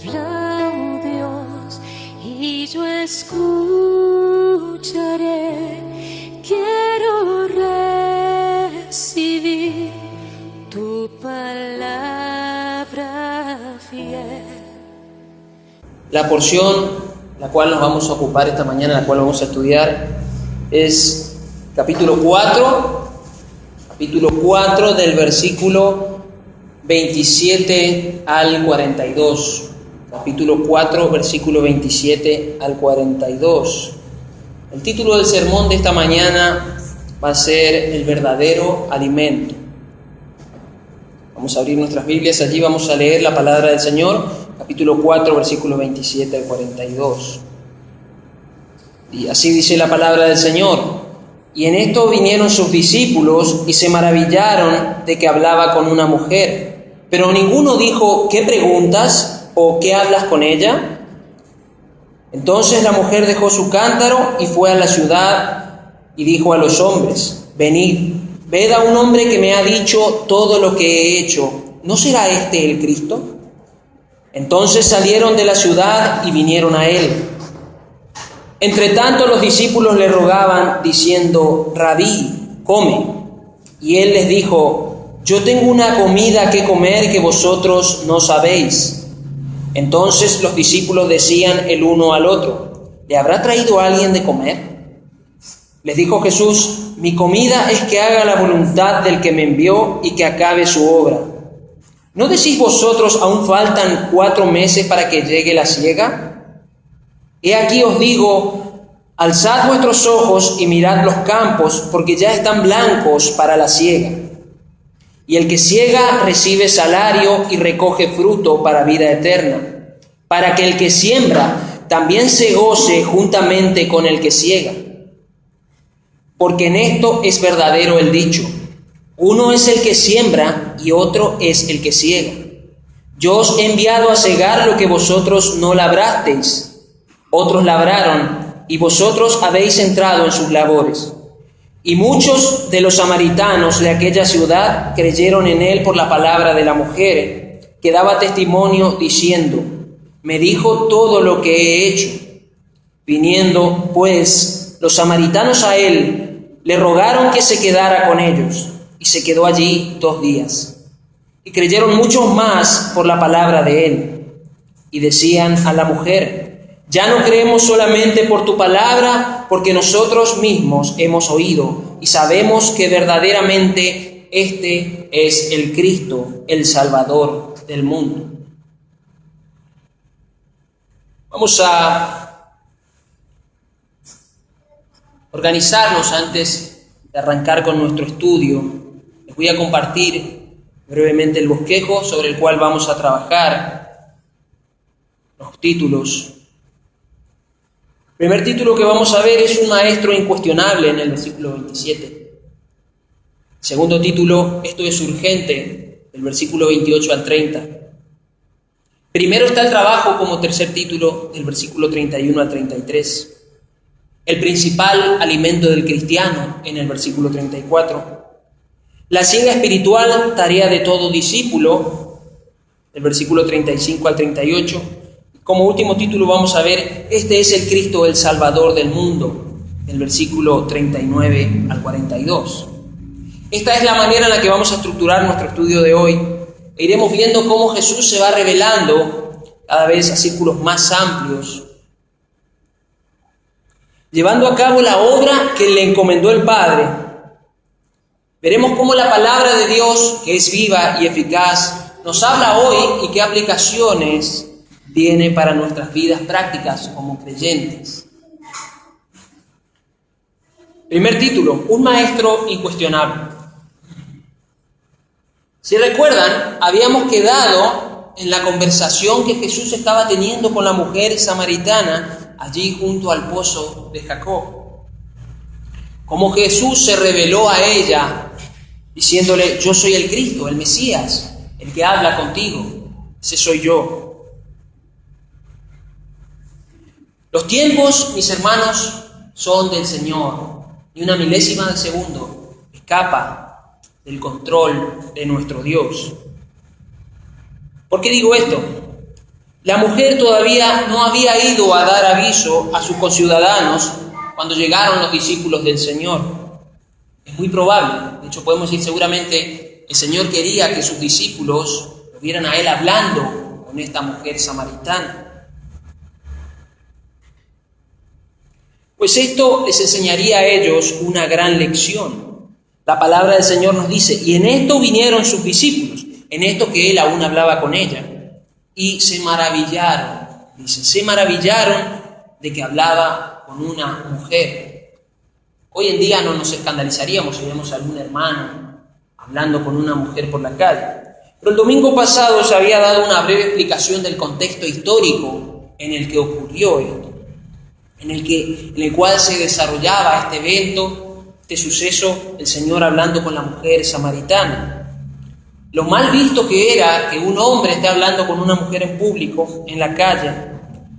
Habla, oh Dios, y yo escucharé. Quiero recibir tu palabra fiel. La porción la cual nos vamos a ocupar esta mañana, la cual vamos a estudiar, es capítulo 4 del versículo 27 al 42. Capítulo 4, versículo 27 al 42. El título del sermón de esta mañana va a ser El verdadero alimento. Vamos a abrir nuestras Biblias, allí vamos a leer la palabra del Señor, capítulo 4, versículo 27 al 42. Y así dice la palabra del Señor: y en esto vinieron sus discípulos y se maravillaron de que hablaba con una mujer. Pero ninguno dijo: ¿qué preguntas? ¿O qué hablas con ella? Entonces la mujer dejó su cántaro y fue a la ciudad y dijo a los hombres: venid, ved a un hombre que me ha dicho todo lo que he hecho. ¿No será este el Cristo? Entonces salieron de la ciudad y vinieron a él. Entre tanto los discípulos le rogaban, diciendo: Rabí, come. Y él les dijo: yo tengo una comida que comer que vosotros no sabéis. Entonces los discípulos decían el uno al otro: ¿le habrá traído alguien de comer? Les dijo Jesús: mi comida es que haga la voluntad del que me envió y que acabe su obra. ¿No decís vosotros: aún faltan 4 meses para que llegue la siega? He aquí os digo: alzad vuestros ojos y mirad los campos, porque ya están blancos para la siega. Y el que siega recibe salario y recoge fruto para vida eterna, para que el que siembra también se goce juntamente con el que siega. Porque en esto es verdadero el dicho: uno es el que siembra y otro es el que siega. Yo os he enviado a segar lo que vosotros no labrasteis. Otros labraron y vosotros habéis entrado en sus labores. Y muchos de los samaritanos de aquella ciudad creyeron en él por la palabra de la mujer, que daba testimonio diciendo: me dijo todo lo que he hecho. Viniendo, pues, los samaritanos a él, le rogaron que se quedara con ellos, y se quedó allí 2 días. Y creyeron muchos más por la palabra de él. Y decían a la mujer: ya no creemos solamente por tu palabra, porque nosotros mismos hemos oído y sabemos que verdaderamente este es el Cristo, el Salvador del mundo. Vamos a organizarnos antes de arrancar con nuestro estudio. Les voy a compartir brevemente el bosquejo sobre el cual vamos a trabajar, los títulos. El primer título que vamos a ver es un maestro incuestionable en el versículo 27. Segundo título: esto es urgente, del versículo 28 al 30. Primero está el trabajo como tercer título, del versículo 31 al 33. El principal alimento del cristiano, en el versículo 34. La siega espiritual, tarea de todo discípulo, del versículo 35 al 38. Como último título vamos a ver: este es el Cristo, el Salvador del mundo, del versículo 39 al 42. Esta es la manera en la que vamos a estructurar nuestro estudio de hoy. E iremos viendo cómo Jesús se va revelando cada vez a círculos más amplios, llevando a cabo la obra que le encomendó el Padre. Veremos cómo la palabra de Dios, que es viva y eficaz, nos habla hoy y qué aplicaciones tiene para nuestras vidas prácticas como creyentes. Primer título: un maestro incuestionable. Si recuerdan, habíamos quedado en la conversación que Jesús estaba teniendo con la mujer samaritana allí junto al pozo de Jacob. Como Jesús se reveló a ella diciéndole: yo soy el Cristo, el Mesías, el que habla contigo, ese soy yo. Los tiempos, mis hermanos, son del Señor. Ni una milésima de segundo escapa del control de nuestro Dios. ¿Por qué digo esto? La mujer todavía no había ido a dar aviso a sus conciudadanos cuando llegaron los discípulos del Señor. Es muy probable, de hecho podemos decir seguramente el Señor quería que sus discípulos lo vieran a Él hablando con esta mujer samaritana. Pues esto les enseñaría a ellos una gran lección. La palabra del Señor nos dice, y en esto vinieron sus discípulos, en esto que Él aún hablaba con ella, y se maravillaron, dice, se maravillaron de que hablaba con una mujer. Hoy en día no nos escandalizaríamos si vemos a algún hermano hablando con una mujer por la calle. Pero el domingo pasado se había dado una breve explicación del contexto histórico en el que ocurrió esto. En el cual se desarrollaba este evento, este suceso, el Señor hablando con la mujer samaritana. Lo mal visto que era que un hombre esté hablando con una mujer en público, en la calle,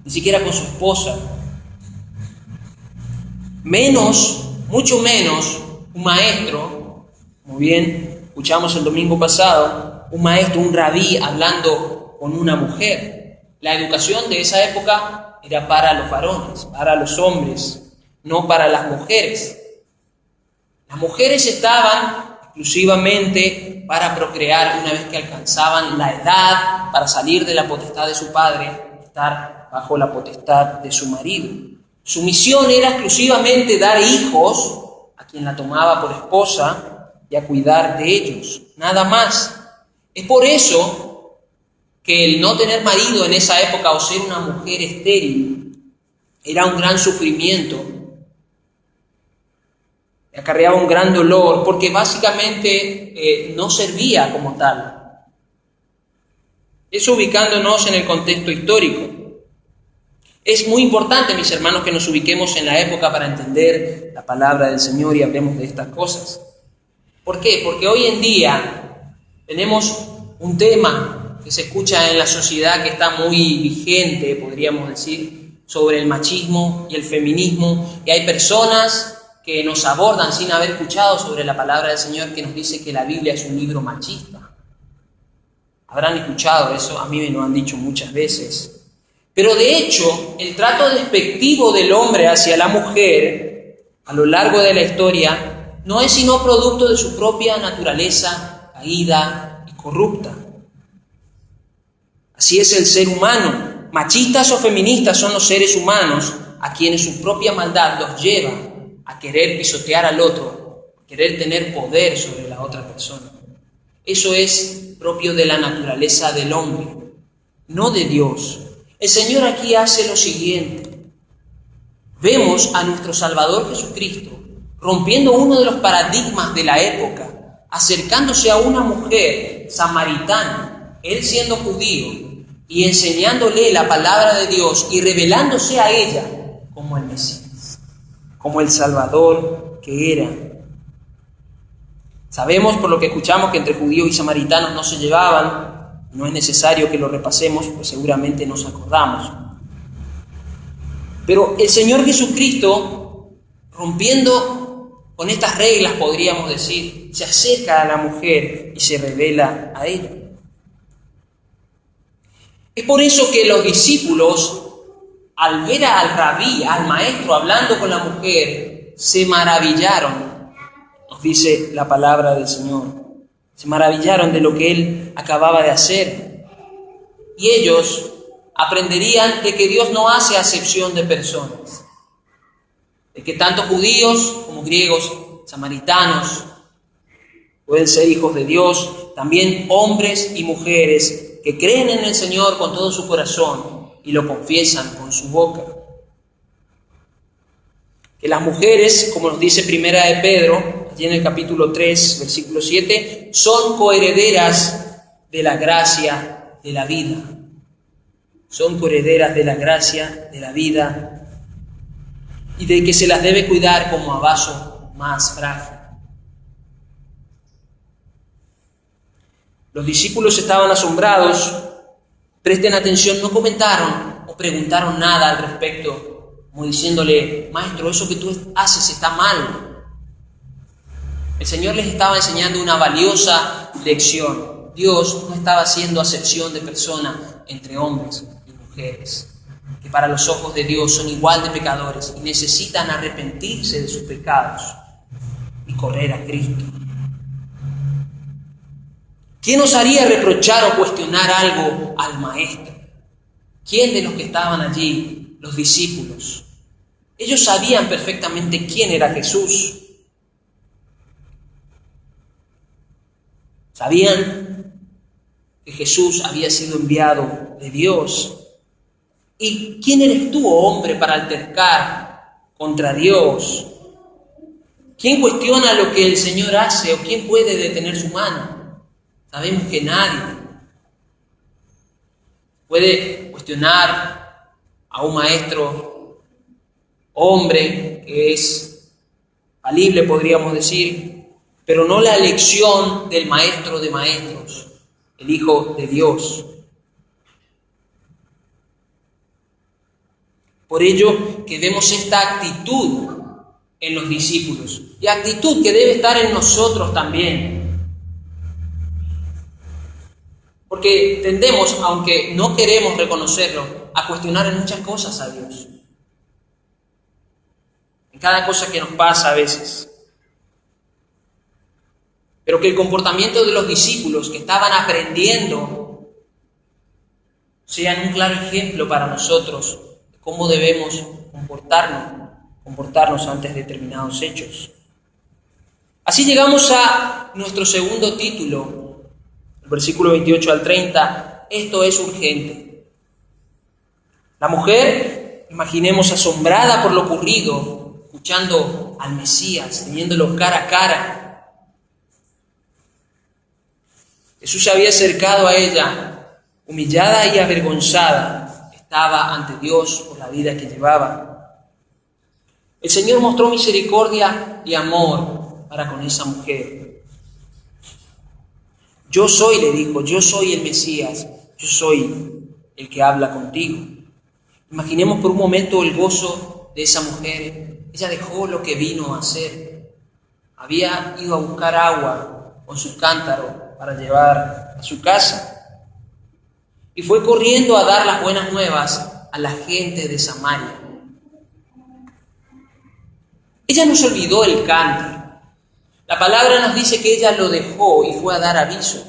ni siquiera con su esposa. Mucho menos, un maestro, como bien escuchamos el domingo pasado, un maestro, un rabí hablando con una mujer. La educación de esa época era para los varones, para los hombres, no para las mujeres. Las mujeres estaban exclusivamente para procrear una vez que alcanzaban la edad para salir de la potestad de su padre, estar bajo la potestad de su marido. Su misión era exclusivamente dar hijos a quien la tomaba por esposa y a cuidar de ellos, nada más. Es por eso que el no tener marido en esa época o ser una mujer estéril era un gran sufrimiento, acarreaba un gran dolor, porque básicamente no servía como tal. Eso ubicándonos en el contexto histórico. Es muy importante, mis hermanos, que nos ubiquemos en la época para entender la palabra del Señor y hablemos de estas cosas. ¿Por qué? Porque hoy en día tenemos un tema que se escucha en la sociedad que está muy vigente, podríamos decir, sobre el machismo y el feminismo, y hay personas que nos abordan sin haber escuchado sobre la palabra del Señor, que nos dice que la Biblia es un libro machista. Habrán escuchado eso, a mí me lo han dicho muchas veces. Pero de hecho, el trato despectivo del hombre hacia la mujer a lo largo de la historia no es sino producto de su propia naturaleza caída y corrupta. Así es el ser humano. Machistas o feministas son los seres humanos a quienes su propia maldad los lleva a querer pisotear al otro, a querer tener poder sobre la otra persona. Eso es propio de la naturaleza del hombre, no de Dios. El Señor aquí hace lo siguiente. Vemos a nuestro Salvador Jesucristo rompiendo uno de los paradigmas de la época, acercándose a una mujer samaritana, él siendo judío, y enseñándole la palabra de Dios y revelándose a ella como el Mesías, como el Salvador que era. Sabemos por lo que escuchamos que entre judíos y samaritanos no se llevaban, no es necesario que lo repasemos, pues seguramente nos acordamos. Pero el Señor Jesucristo, rompiendo con estas reglas, podríamos decir, se acerca a la mujer y se revela a ella. Es por eso que los discípulos, al ver al rabí, al maestro, hablando con la mujer, se maravillaron, nos dice la palabra del Señor. Se maravillaron de lo que él acababa de hacer. Y ellos aprenderían de que Dios no hace acepción de personas, de que tanto judíos como griegos, samaritanos, pueden ser hijos de Dios, también hombres y mujeres que creen en el Señor con todo su corazón y lo confiesan con su boca. Que las mujeres, como nos dice Primera de Pedro, allí en el capítulo 3, versículo 7, son coherederas de la gracia de la vida. Son coherederas de la gracia de la vida y de que se las debe cuidar como a vaso más frágil. Los discípulos estaban asombrados, presten atención, no comentaron o preguntaron nada al respecto, como diciéndole, maestro, eso que tú haces está mal. El Señor les estaba enseñando una valiosa lección. Dios no estaba haciendo acepción de persona entre hombres y mujeres, que para los ojos de Dios son igual de pecadores y necesitan arrepentirse de sus pecados y correr a Cristo. ¿Quién osaría reprochar o cuestionar algo al Maestro? ¿Quién de los que estaban allí, los discípulos? Ellos sabían perfectamente quién era Jesús. Sabían que Jesús había sido enviado de Dios. ¿Y quién eres tú, oh hombre, para altercar contra Dios? ¿Quién cuestiona lo que el Señor hace o quién puede detener su mano? Sabemos que nadie puede cuestionar a un maestro hombre que es falible, podríamos decir, pero no la elección del Maestro de maestros, el Hijo de Dios. Por ello que vemos esta actitud en los discípulos y actitud que debe estar en nosotros también. Porque tendemos, aunque no queremos reconocerlo, a cuestionar en muchas cosas a Dios. En cada cosa que nos pasa a veces. Pero que el comportamiento de los discípulos que estaban aprendiendo sean un claro ejemplo para nosotros de cómo debemos comportarnos ante determinados hechos. Así llegamos a nuestro segundo título. El versículo 28 al 30, esto es urgente. La mujer, imaginemos, asombrada por lo ocurrido, escuchando al Mesías, teniéndolo cara a cara. Jesús se había acercado a ella, humillada y avergonzada, estaba ante Dios por la vida que llevaba. El Señor mostró misericordia y amor para con esa mujer. Yo soy, le dijo, yo soy el Mesías, yo soy el que habla contigo. Imaginemos por un momento el gozo de esa mujer. Ella dejó lo que vino a hacer. Había ido a buscar agua con su cántaro para llevar a su casa. Y fue corriendo a dar las buenas nuevas a la gente de Samaria. Ella no se olvidó el cántaro. La palabra nos dice que ella lo dejó y fue a dar aviso.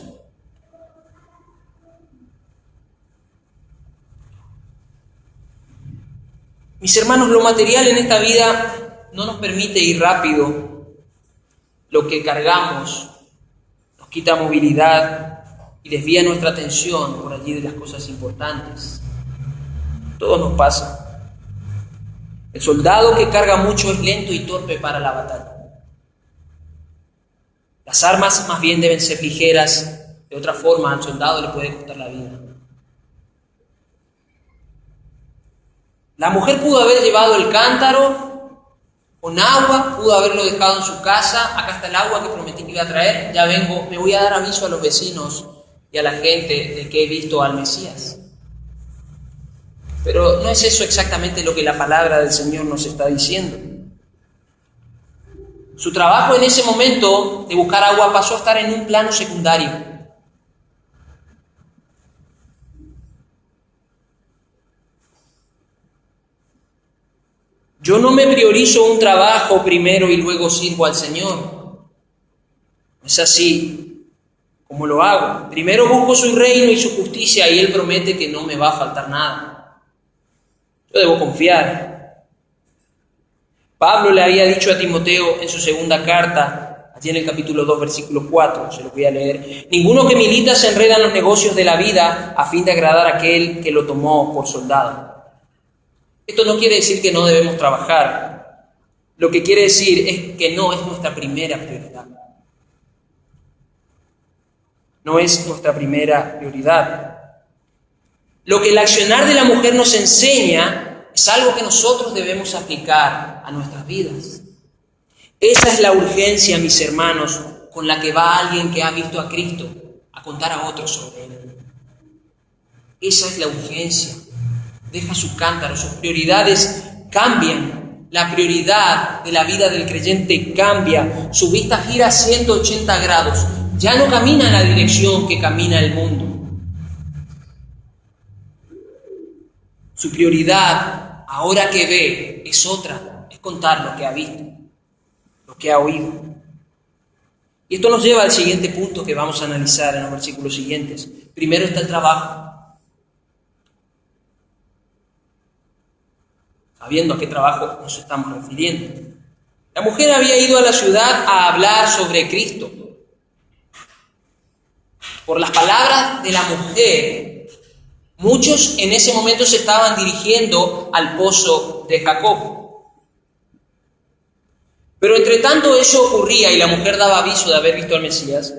Mis hermanos, lo material en esta vida no nos permite ir rápido. Lo que cargamos nos quita movilidad y desvía nuestra atención por allí de las cosas importantes. Todo nos pasa. El soldado que carga mucho es lento y torpe para la batalla. Las armas más bien deben ser ligeras, de otra forma al soldado le puede costar la vida. La mujer pudo haber llevado el cántaro con agua, pudo haberlo dejado en su casa. Acá está el agua que prometí que iba a traer, ya vengo, me voy a dar aviso a los vecinos y a la gente de que he visto al Mesías. Pero no es eso exactamente lo que la palabra del Señor nos está diciendo. Su trabajo en ese momento de buscar agua pasó a estar en un plano secundario. Yo no me priorizo un trabajo primero y luego sirvo al Señor. No es así como lo hago. Primero busco su reino y su justicia y Él promete que no me va a faltar nada. Yo debo confiar. Pablo le había dicho a Timoteo en su segunda carta, allí en el capítulo 2, versículo 4, se lo voy a leer: ninguno que milita se enreda en los negocios de la vida a fin de agradar a aquel que lo tomó por soldado. Esto no quiere decir que no debemos trabajar. Lo que quiere decir es que no es nuestra primera prioridad. No es nuestra primera prioridad. Lo que el accionar de la mujer nos enseña es algo que nosotros debemos aplicar a nuestras vidas. Esa es la urgencia, mis hermanos, con la que va alguien que ha visto a Cristo a contar a otros sobre Él. Esa es la urgencia. Deja su cántaro, sus prioridades cambian. La prioridad de la vida del creyente cambia. Su vista gira 180 grados. Ya no camina en la dirección que camina el mundo. Su prioridad, ahora que ve, es otra, es contar lo que ha visto, lo que ha oído. Y esto nos lleva al siguiente punto que vamos a analizar en los versículos siguientes. Primero está el trabajo. Sabiendo a qué trabajo nos estamos refiriendo. La mujer había ido a la ciudad a hablar sobre Cristo. Por las palabras de la mujer, muchos en ese momento se estaban dirigiendo al pozo de Jacob. Pero entre tanto eso ocurría y la mujer daba aviso de haber visto al Mesías,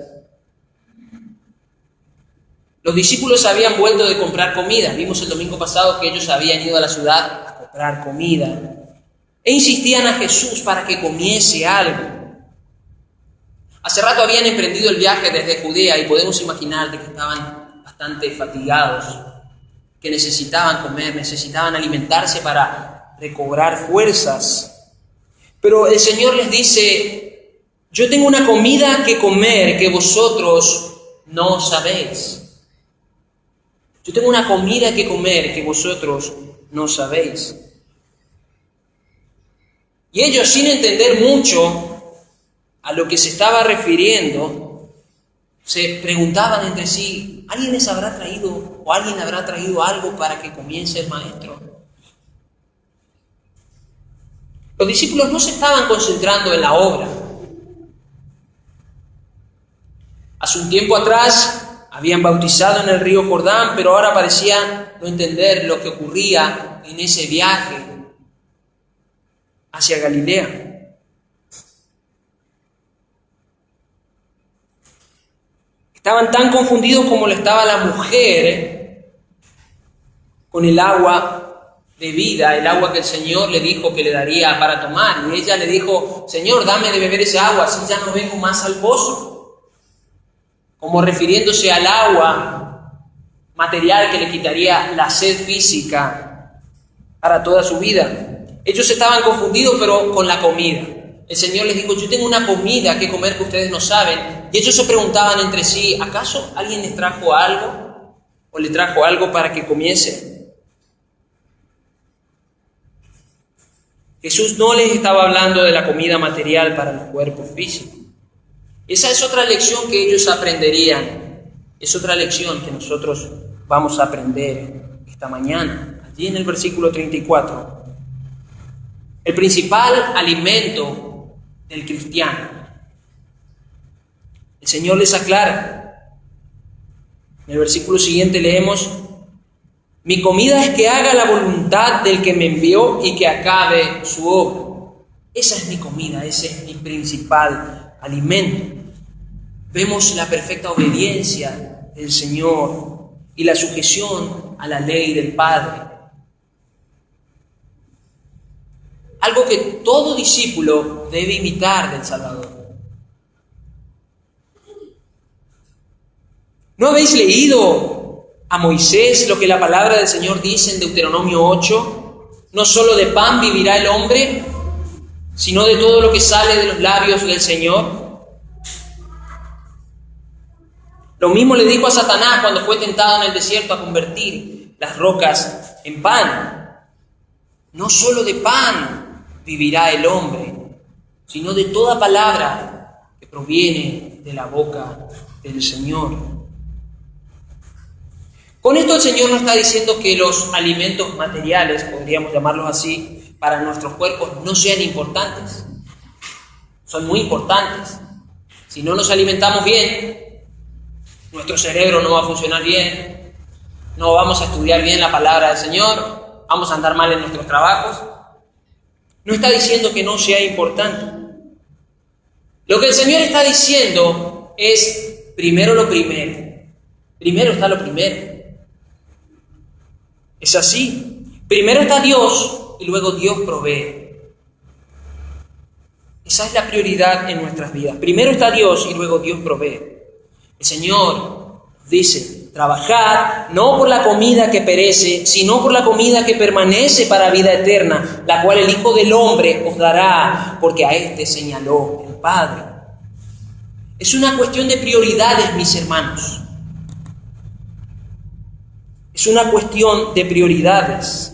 los discípulos habían vuelto de comprar comida. Vimos el domingo pasado que ellos habían ido a la ciudad a comprar comida e insistían a Jesús para que comiese algo. Hace rato habían emprendido el viaje desde Judea y podemos imaginar de que estaban bastante fatigados, que necesitaban comer, necesitaban alimentarse para recobrar fuerzas. Pero el Señor les dice: yo tengo una comida que comer que vosotros no sabéis. Yo tengo una comida que comer que vosotros no sabéis. Y ellos, sin entender mucho a lo que se estaba refiriendo, se preguntaban entre sí: ¿alguien les habrá traído o alguien habrá traído algo para que comience el maestro? Los discípulos no se estaban concentrando en la obra. Hace un tiempo atrás habían bautizado en el río Jordán, pero ahora parecían no entender lo que ocurría en ese viaje hacia Galilea. Estaban tan confundidos como lo estaba la mujer con el agua de vida, el agua que el Señor le dijo que le daría para tomar. Y ella le dijo: Señor, dame de beber ese agua, así ya no vengo más al pozo. Como refiriéndose al agua material que le quitaría la sed física para toda su vida. Ellos estaban confundidos, pero con la comida. El Señor les dijo: yo tengo una comida que comer que ustedes no saben. Y ellos se preguntaban entre sí: ¿acaso alguien les trajo algo? ¿O le trajo algo para que comiese? Jesús no les estaba hablando de la comida material para los cuerpos físicos. Esa es otra lección que ellos aprenderían. Es otra lección que nosotros vamos a aprender esta mañana. Allí en el versículo 34. El principal alimento del cristiano. El Señor les aclara. En el versículo siguiente leemos: mi comida es que haga la voluntad del que me envió y que acabe su obra. Esa es mi comida, ese es mi principal alimento. Vemos la perfecta obediencia del Señor y la sujeción a la ley del Padre. Algo que todo discípulo debe imitar del Salvador. ¿No habéis leído a Moisés lo que la palabra del Señor dice en Deuteronomio 8? No solo de pan vivirá el hombre, sino de todo lo que sale de los labios del Señor. Lo mismo le dijo a Satanás cuando fue tentado en el desierto a convertir las rocas en pan. No solo de pan vivirá el hombre, sino de toda palabra que proviene de la boca del Señor. Con esto el Señor nos está diciendo que los alimentos materiales, podríamos llamarlos así, para nuestros cuerpos no sean importantes. Son muy importantes. Si no nos alimentamos bien, nuestro cerebro no va a funcionar bien, no vamos a estudiar bien la palabra del Señor, vamos a andar mal en nuestros trabajos. No está diciendo que no sea importante. Lo que el Señor está diciendo es primero lo primero. Primero está lo primero. Es así. Primero está Dios y luego Dios provee. Esa es la prioridad en nuestras vidas. Primero está Dios y luego Dios provee. El Señor dice: trabajad no por la comida que perece, sino por la comida que permanece para vida eterna, la cual el Hijo del Hombre os dará, porque a éste señaló el Padre. Es una cuestión de prioridades, mis hermanos. Es una cuestión de prioridades.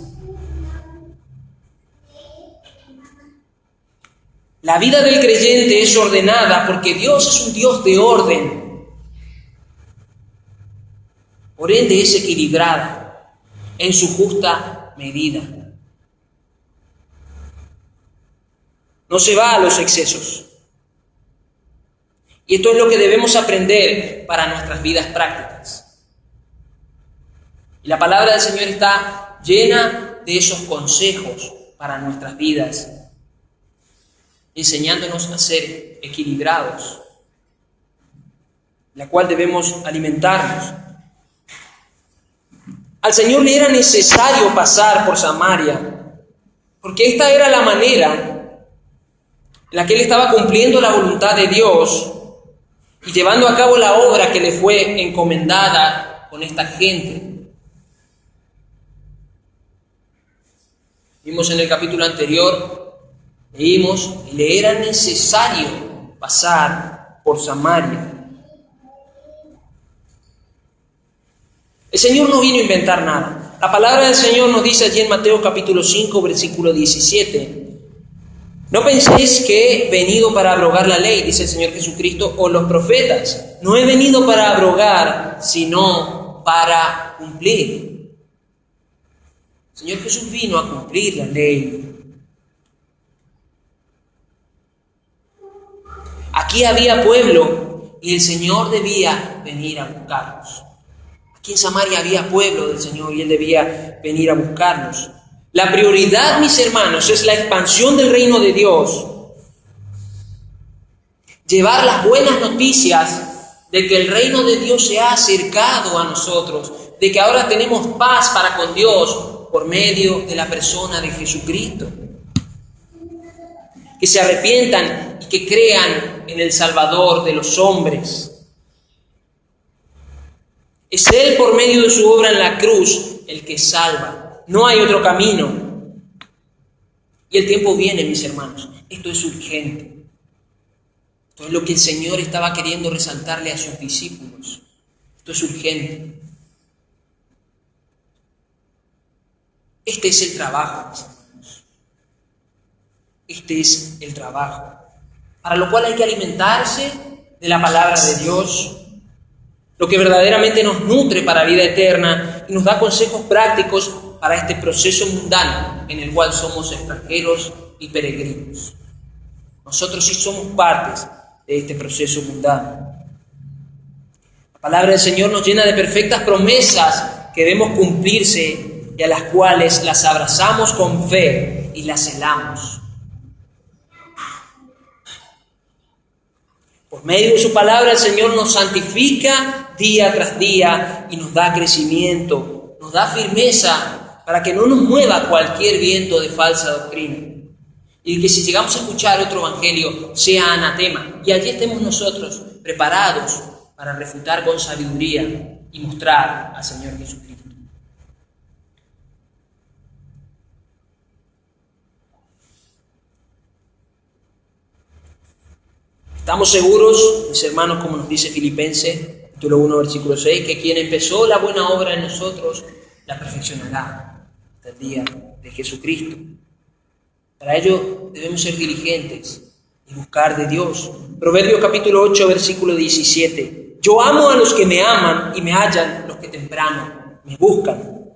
La vida del creyente es ordenada porque Dios es un Dios de orden. Por ende es equilibrada en su justa medida. No se va a los excesos. Y esto es lo que debemos aprender para nuestras vidas prácticas. Y la palabra del Señor está llena de esos consejos para nuestras vidas, enseñándonos a ser equilibrados, la cual debemos alimentarnos. Al Señor le era necesario pasar por Samaria, porque esta era la manera en la que Él estaba cumpliendo la voluntad de Dios y llevando a cabo la obra que le fue encomendada con esta gente. Vimos en el capítulo anterior, leímos, y le era necesario pasar por Samaria. El Señor no vino a inventar nada. La palabra del Señor nos dice allí en Mateo capítulo 5, versículo 17. No penséis que he venido para abrogar la ley, dice el Señor Jesucristo, o los profetas. No he venido para abrogar, sino para cumplir. El Señor Jesús vino a cumplir la ley. Aquí había pueblo y el Señor debía venir a buscarlos. Aquí en Samaria había pueblo del Señor y Él debía venir a buscarlos. La prioridad, mis hermanos, es la expansión del reino de Dios. Llevar las buenas noticias de que el reino de Dios se ha acercado a nosotros, de que ahora tenemos paz para con Dios por medio de la persona de Jesucristo. Que se arrepientan y que crean en el Salvador de los hombres. Es Él, por medio de su obra en la cruz, el que salva. No hay otro camino. Y el tiempo viene, mis hermanos. Esto es urgente. Esto es lo que el Señor estaba queriendo resaltarle a sus discípulos. Esto es urgente. Este es el trabajo, mis hermanos. Este es el trabajo. Para lo cual hay que alimentarse de la palabra de Dios, lo que verdaderamente nos nutre para vida eterna y nos da consejos prácticos para este proceso mundano en el cual somos extranjeros y peregrinos. Nosotros sí somos partes de este proceso mundano. La palabra del Señor nos llena de perfectas promesas que debemos cumplirse y a las cuales las abrazamos con fe y las celamos. Por medio de su palabra el Señor nos santifica día tras día y nos da crecimiento, nos da firmeza para que no nos mueva cualquier viento de falsa doctrina. Y que si llegamos a escuchar otro evangelio sea anatema. Y allí estemos nosotros preparados para refutar con sabiduría y mostrar al Señor Jesucristo. Estamos seguros, mis hermanos, como nos dice Filipenses, capítulo 1, versículo 6, que quien empezó la buena obra en nosotros, la perfeccionará hasta el día de Jesucristo. Para ello debemos ser diligentes y buscar de Dios. Proverbios capítulo 8, versículo 17. Yo amo a los que me aman y me hallan los que temprano me buscan.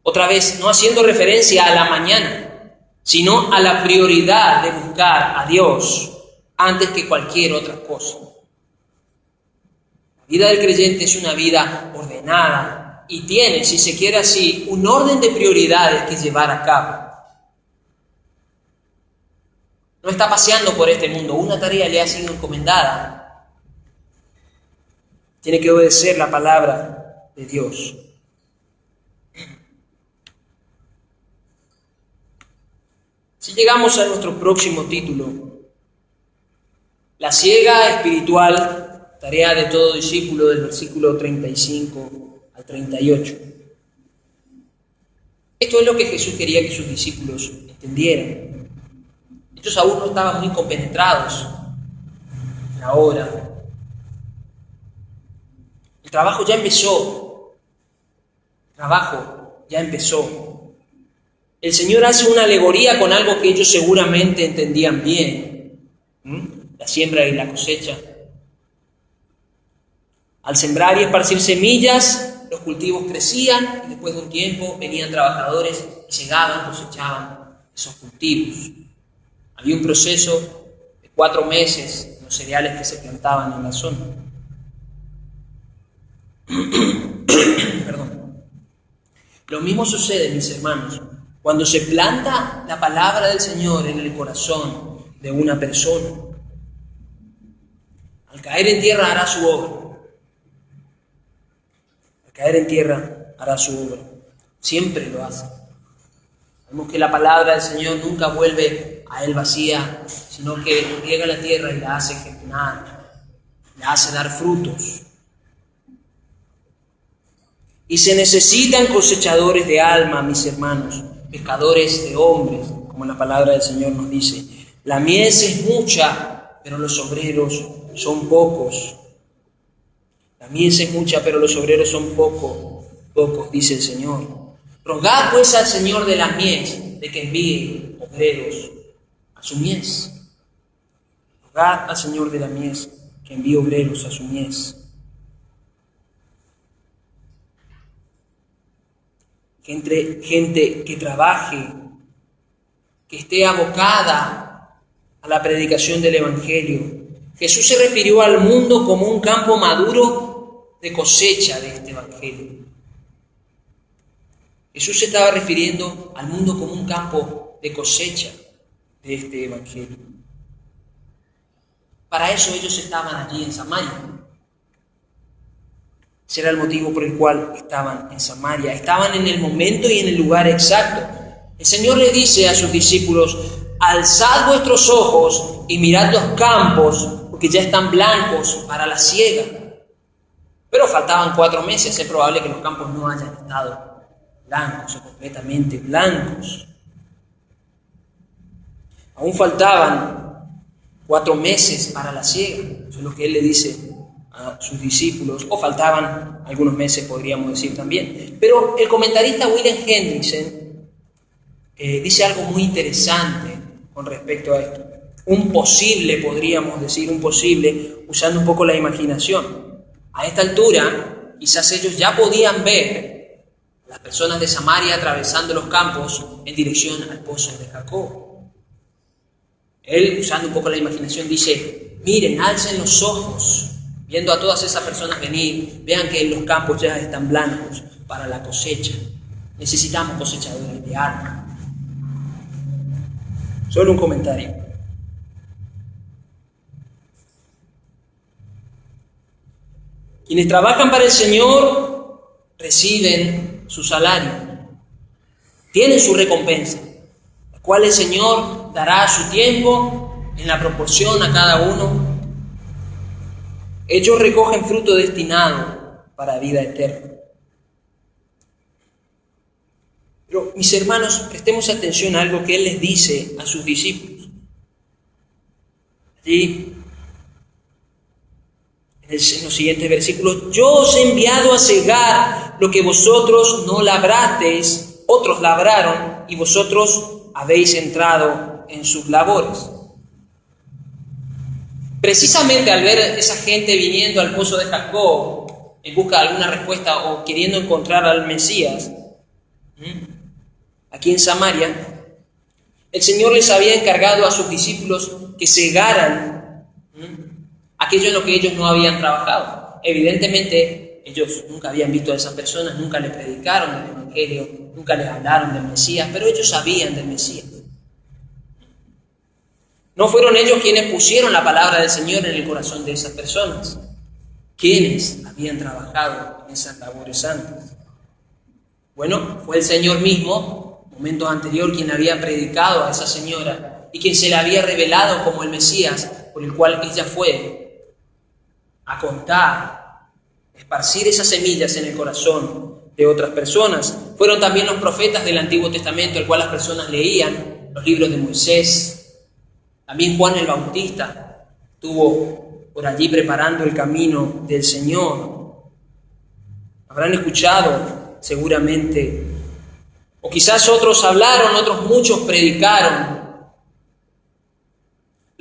Otra vez, no haciendo referencia a la mañana, sino a la prioridad de buscar a Dios antes que cualquier otra cosa. La vida del creyente es una vida ordenada y tiene, si se quiere así, un orden de prioridades que llevar a cabo. No está paseando por este mundo, una tarea le ha sido encomendada. Tiene que obedecer la palabra de Dios. Si llegamos a nuestro próximo título, la ciega espiritual, tarea de todo discípulo, del versículo 35 al 38. Esto es lo que Jesús quería que sus discípulos entendieran. Ellos aún no estaban muy compenetrados en la obra. El trabajo ya empezó. El Señor hace una alegoría con algo que ellos seguramente entendían bien. La siembra y la cosecha. Al sembrar y esparcir semillas, los cultivos crecían y después de un tiempo venían trabajadores y llegaban, cosechaban esos cultivos. Había un proceso de 4 meses en los cereales que se plantaban en la zona. Perdón. Lo mismo sucede, mis hermanos, cuando se planta la palabra del Señor en el corazón de una persona. Al caer en tierra hará su obra. Al caer en tierra hará su obra. Siempre lo hace. Vemos que la palabra del Señor nunca vuelve a Él vacía, sino que llega a la tierra y la hace germinar, la hace dar frutos. Y se necesitan cosechadores de alma, mis hermanos, pescadores de hombres, como la palabra del Señor nos dice. La mies es mucha, pero los obreros son pocos. La mies es mucha, pero los obreros son pocos, dice el Señor. Rogad pues al Señor de la mies de que envíe obreros a su mies. Rogad al Señor de la mies que envíe obreros a su mies. Que entre gente que trabaje, que esté abocada a la predicación del Evangelio. Jesús se refirió al mundo como un campo maduro de cosecha de este Evangelio. Jesús se estaba refiriendo al mundo como un campo de cosecha de este Evangelio. Para eso ellos estaban allí en Samaria. Ese era el motivo por el cual estaban en Samaria. Estaban en el momento y en el lugar exacto. El Señor le dice a sus discípulos: alzad vuestros ojos y mirad los campos, porque ya están blancos para la siega. Pero faltaban 4 meses. Es probable que los campos no hayan estado blancos o completamente blancos. Aún faltaban 4 meses para la siega. Eso es lo que Él le dice a sus discípulos, o faltaban algunos meses, podríamos decir también. Pero el comentarista William Hendriksen dice algo muy interesante con respecto a esto. Un posible, podríamos decir, un posible, usando un poco la imaginación. A esta altura, quizás ellos ya podían ver a las personas de Samaria atravesando los campos en dirección al pozo de Jacob. Él, usando un poco la imaginación, dice: miren, alcen los ojos, viendo a todas esas personas venir, vean que los campos ya están blancos para la cosecha. Necesitamos cosechadores de alma. Solo un comentario. Quienes trabajan para el Señor reciben su salario, tienen su recompensa, la cual el Señor dará a su tiempo en la proporción a cada uno. Ellos recogen fruto destinado para vida eterna. Pero, mis hermanos, prestemos atención a algo que Él les dice a sus discípulos. Allí, en los siguientes versículos: yo os he enviado a cegar lo que vosotros no labrasteis, otros labraron y vosotros habéis entrado en sus labores. Precisamente al ver esa gente viniendo al pozo de Jacob en busca de alguna respuesta o queriendo encontrar al Mesías, aquí en Samaria, el Señor les había encargado a sus discípulos que cegaran aquello en lo que ellos no habían trabajado. Evidentemente, ellos nunca habían visto a esas personas, nunca les predicaron del Evangelio, nunca les hablaron del Mesías, pero ellos sabían del Mesías. No fueron ellos quienes pusieron la palabra del Señor en el corazón de esas personas, quienes habían trabajado en esas labores antes. Bueno, fue el Señor mismo, momentos anteriores, quien había predicado a esa señora y quien se le había revelado como el Mesías, por el cual ella fue a contar, esparcir esas semillas en el corazón de otras personas. Fueron también los profetas del Antiguo Testamento, el cual las personas leían, los libros de Moisés. También Juan el Bautista estuvo por allí preparando el camino del Señor. Habrán escuchado seguramente, o quizás otros hablaron, otros muchos predicaron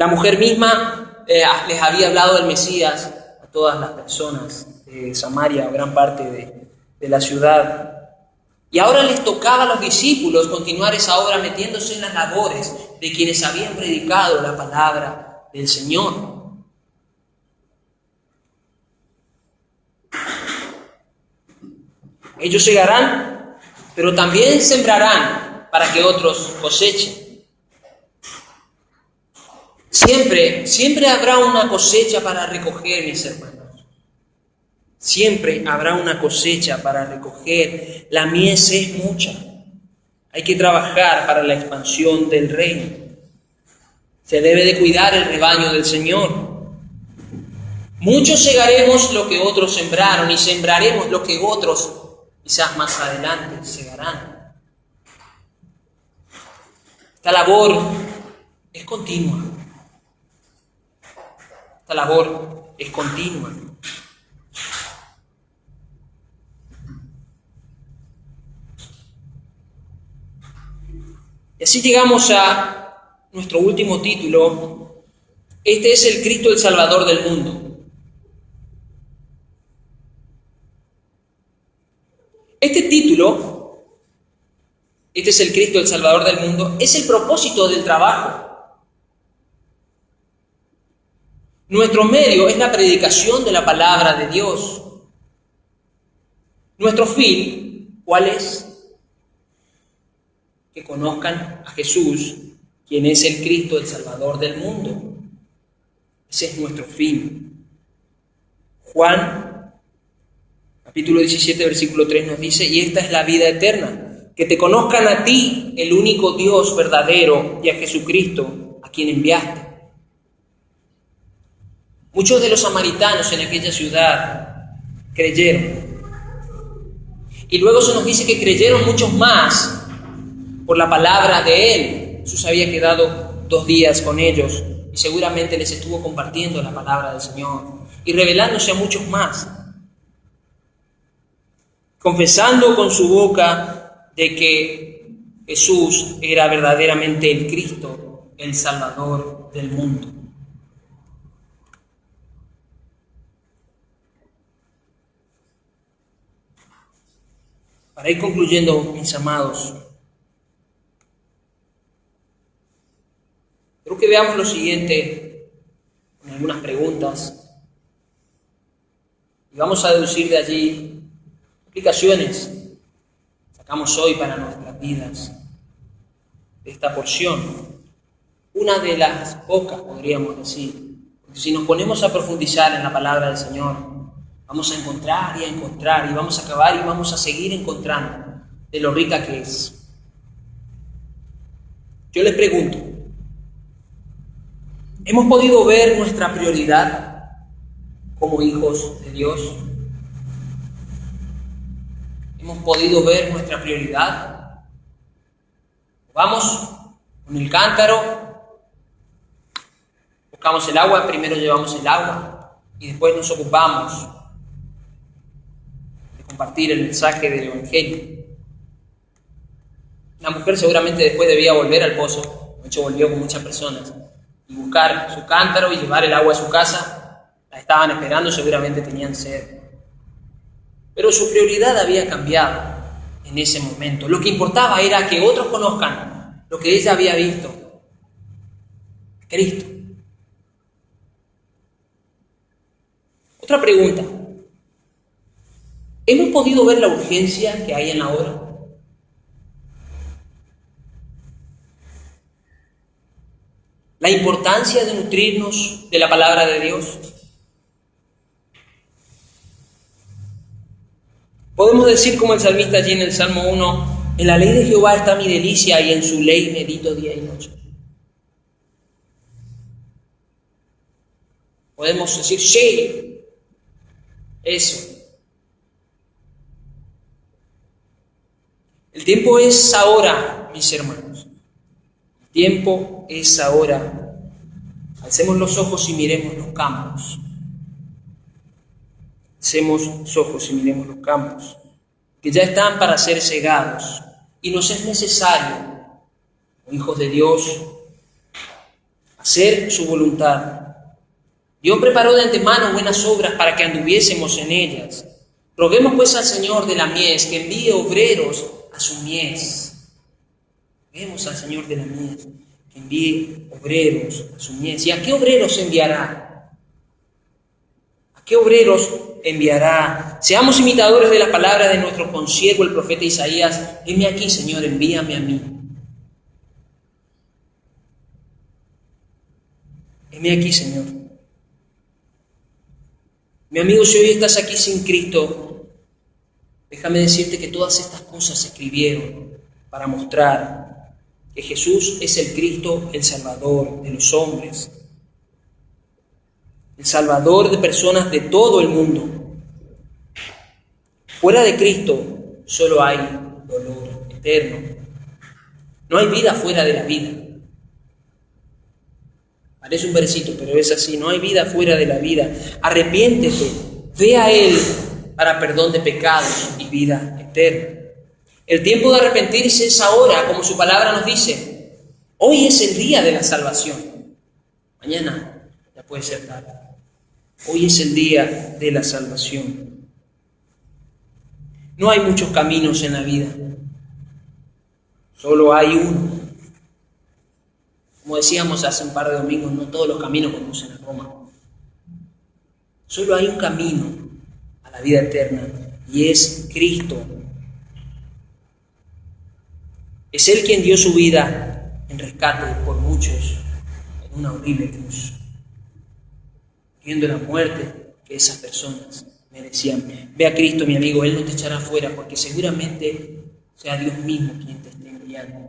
La mujer misma les había hablado del Mesías a todas las personas de Samaria, o gran parte de la ciudad. Y ahora les tocaba a los discípulos continuar esa obra metiéndose en las labores de quienes habían predicado la palabra del Señor. Ellos segarán, pero también sembrarán para que otros cosechen. Siempre habrá una cosecha para recoger, mis hermanos. Siempre habrá una cosecha para recoger. La mies es mucha. Hay que trabajar para la expansión del reino. Se debe de cuidar el rebaño del Señor. Muchos segaremos lo que otros sembraron y sembraremos lo que otros quizás más adelante segarán. Esta labor es continua. Esta labor es continua. Y así llegamos a nuestro último título. Este es el Cristo el Salvador del mundo. Este título, este es el Cristo el Salvador del mundo, es el propósito del trabajo. Nuestro medio es la predicación de la palabra de Dios. Nuestro fin, ¿cuál es? Que conozcan a Jesús, quien es el Cristo, el Salvador del mundo. Ese es nuestro fin. Juan, capítulo 17, versículo 3 nos dice, y esta es la vida eterna, que te conozcan a ti, el único Dios verdadero, y a Jesucristo, a quien enviaste. Muchos de los samaritanos en aquella ciudad creyeron. Y luego se nos dice que creyeron muchos más por la palabra de Él. Jesús había quedado 2 días con ellos y seguramente les estuvo compartiendo la palabra del Señor y revelándose a muchos más, confesando con su boca de que Jesús era verdaderamente el Cristo, el Salvador del mundo. Para ir concluyendo, mis amados, creo que veamos lo siguiente con algunas preguntas y vamos a deducir de allí aplicaciones que sacamos hoy para nuestras vidas de esta porción. Una de las pocas, podríamos decir, porque si nos ponemos a profundizar en la palabra del Señor, vamos a encontrar y vamos a acabar y vamos a seguir encontrando de lo rica que es. Yo les pregunto, ¿hemos podido ver nuestra prioridad como hijos de Dios? ¿Hemos podido ver nuestra prioridad? Vamos con el cántaro, buscamos el agua, primero llevamos el agua y después nos ocupamos de compartir el mensaje del Evangelio. La mujer seguramente después debía volver al pozo, de hecho volvió con muchas personas, y buscar su cántaro y llevar el agua a su casa. La estaban esperando, seguramente tenían sed. Pero su prioridad había cambiado en ese momento. Lo que importaba era que otros conozcan lo que ella había visto, Cristo. Otra pregunta. ¿Hemos podido ver la urgencia que hay en la obra? La importancia de nutrirnos de la palabra de Dios. Podemos decir como el salmista allí en el Salmo 1, en la ley de Jehová está mi delicia y en su ley medito día y noche. Podemos decir, sí, eso. El tiempo es ahora, mis hermanos. El tiempo es ahora. Alcemos los ojos y miremos los campos. Alcemos los ojos y miremos los campos, que ya están para ser cegados. Y nos es necesario, como hijos de Dios, hacer su voluntad. Dios preparó de antemano buenas obras para que anduviésemos en ellas. Roguemos pues al Señor de la mies que envíe obreros a su mies. Roguemos al Señor de la mies que envíe obreros a su mies. ¿Y a qué obreros enviará? ¿A qué obreros enviará? Seamos imitadores de la palabra de nuestro consiervo, el profeta Isaías. Heme aquí, Señor, envíame a mí. Heme aquí, Señor. Mi amigo, si hoy estás aquí sin Cristo, déjame decirte que todas estas cosas se escribieron para mostrar que Jesús es el Cristo, el Salvador de los hombres, el Salvador de personas de todo el mundo. Fuera de Cristo solo hay dolor eterno. No hay vida fuera de la vida. Parece un versito, pero es así. No hay vida fuera de la vida. Arrepiéntete, ve a Él para perdón de pecados y vida eterna. El tiempo de arrepentirse es ahora, como su palabra nos dice. Hoy es el día de la salvación. Mañana ya puede ser tarde. Hoy es el día de la salvación. No hay muchos caminos en la vida. Solo hay uno. Como decíamos hace un par de domingos, no todos los caminos conducen a Roma. Solo hay un camino a la vida eterna y es Cristo. Es Él quien dio su vida en rescate por muchos en una horrible cruz, viendo la muerte que esas personas merecían. Ve a Cristo, mi amigo, Él no te echará fuera porque seguramente sea Dios mismo quien te esté enviando.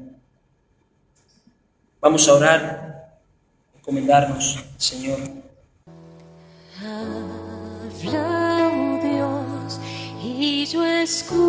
Vamos a orar, encomendarnos, Señor. Habla, oh Dios, y yo escucharé.